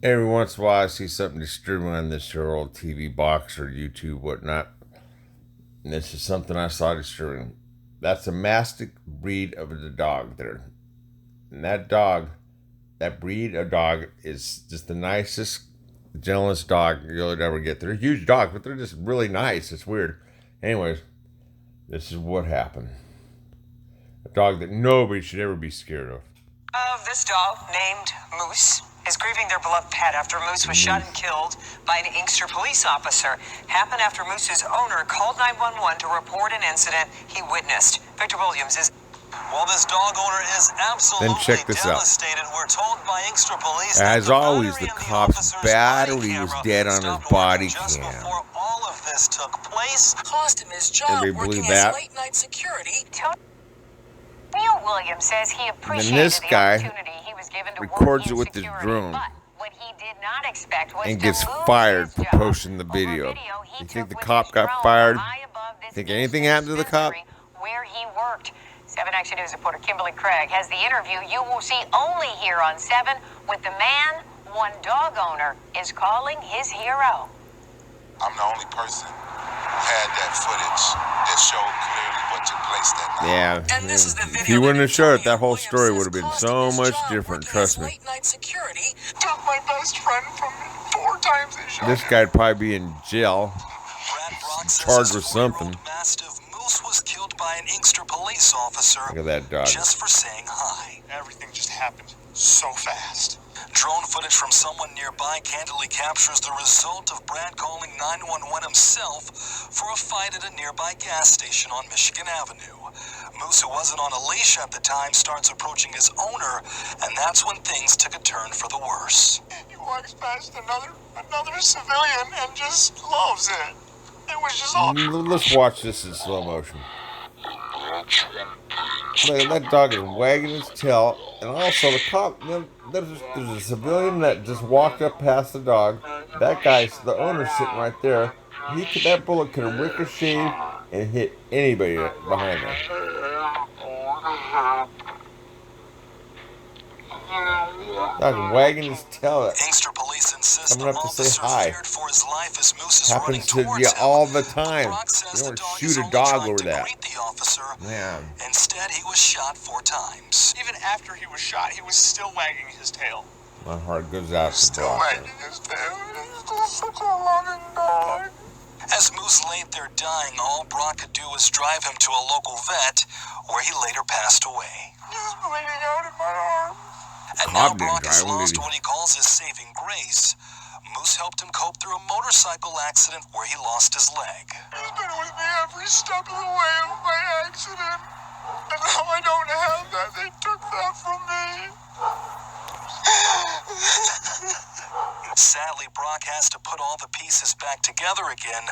Every once in a while, I see something disturbing on this here old TV box or YouTube, whatnot. And this is something I saw disturbing. That's a Mastiff breed of the dog there. And that dog, that breed of dog, is just the nicest, gentlest dog you'll ever get. They're huge dogs, but they're just really nice. It's weird. Anyways, this is what happened. A dog that nobody should ever be scared of. This dog, named Moose, is grieving their beloved pet after Moose was shot and killed by an Inkster police officer. Happened after Moose's owner called 911 to report an incident he witnessed. Victor Williams is... Well, this dog owner is absolutely Then check this out. devastated. We're told by Inkster police As that always, the in cop's officer's battery body was camera dead on his stopped body working just cam. before all of this took place. Cost him his job Everybody working believe that? as late-night security. Neil Williams says he appreciated this the guy opportunity he was given to records work in it with his security, drone but what he did not expect was and to gets lose fired his for job. posting the Over video. he You think took the with cop his got drone fired? high above this Think anything happened to the cop? dispensary where he worked. 7 Action News reporter Kimberly Craig has the interview you will see only here on 7 with the man one dog owner is calling his hero. I'm the only person who had that footage that showed clearly what took place that night. Yeah. And this is the video If he wouldn't have showed it, that whole Williams story says would have been cost so him his much job different, working trust as me. late-night security. Took my best friend from me 4 times and shot This him. guy'd probably be in jail. Brad Brock says Charged his with something. 4-year-old Mastiff Moose was killed by an Inkster police officer Look at that dog. just for saying hi. Everything just happened so fast. Drone footage from someone nearby candidly captures the result of Brad calling 911 himself for a fight at a nearby gas station on Michigan Avenue. Moose, who wasn't on a leash at the time, starts approaching his owner, and that's when things took a turn for the worse. He walks past another civilian and just loves it. It was just all... Let's watch this in slow motion. Look at that dog is wagging his tail, and also the cop. There's a civilian that just walked up past the dog. That guy's the owner sitting right there. That bullet could have ricocheted and hit anybody behind him. Dog wagging his tail. Inkster police insist Coming the up to say officer hi. feared for his life as Moose is running Happens to towards you him. all the But time. Brock says You the don't dog shoot is a only dog trying over to that. greet the officer. Man. Instead, he was shot 4 times. Even after he was shot, he was still wagging his tail. My heart goes out to Still Brock. wagging his tail. He's just such a loving dog. As Moose laid there dying, all Brock could do was drive him to a local vet, where he later passed away. He's bleeding out in my arm. And now Cobb didn't Brock has drive him, lost did he? what he calls his saving grace. Moose helped him cope through a motorcycle accident where he lost his leg. He's been with me every step of the way of my accident. And now I don't have that. They took that from me. Sadly, Brock has to put all the pieces back together again,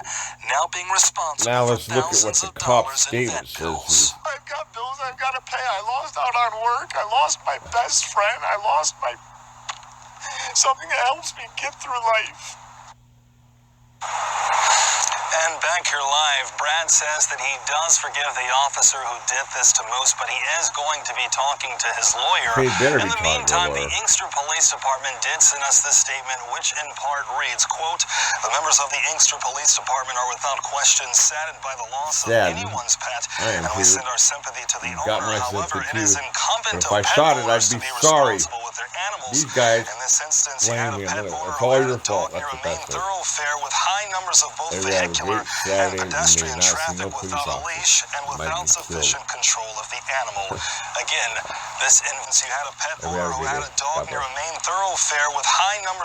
now being responsible Now for let's look at what thousands the of cop dollars in statement vet says bills. I've got bills I've got to pay. I lost out on work. I lost my best friend. I lost my... something that helps me get through life. And back here live, Brad says that he does forgive the officer who did this to Moose, but he is going to be talking to his lawyer. He better In be the talking to meantime, a the lawyer. Inkster Police Department did send us this statement, which in part reads, quote, "The members of the Inkster Police Department are without question saddened by the loss of Saddened. anyone's pet, I am and we too. send our sympathy to the Got owner. my However, sympathy it is too. incumbent But if I on pet shot it, owners I'd to be be sorry. responsible with their animals. These guys In this instance, you blame had a me. pet It's owner all who your had a fault. dog near That's a what main that says. thoroughfare with high numbers of both They were having vehicular great Saturday and and pedestrian they not see traffic no police without a officer. leash and Might without be killed. sufficient control of the animal. Again, this instance, you had a pet Every owner other who had video. a dog God near bless. a main thoroughfare with high numbers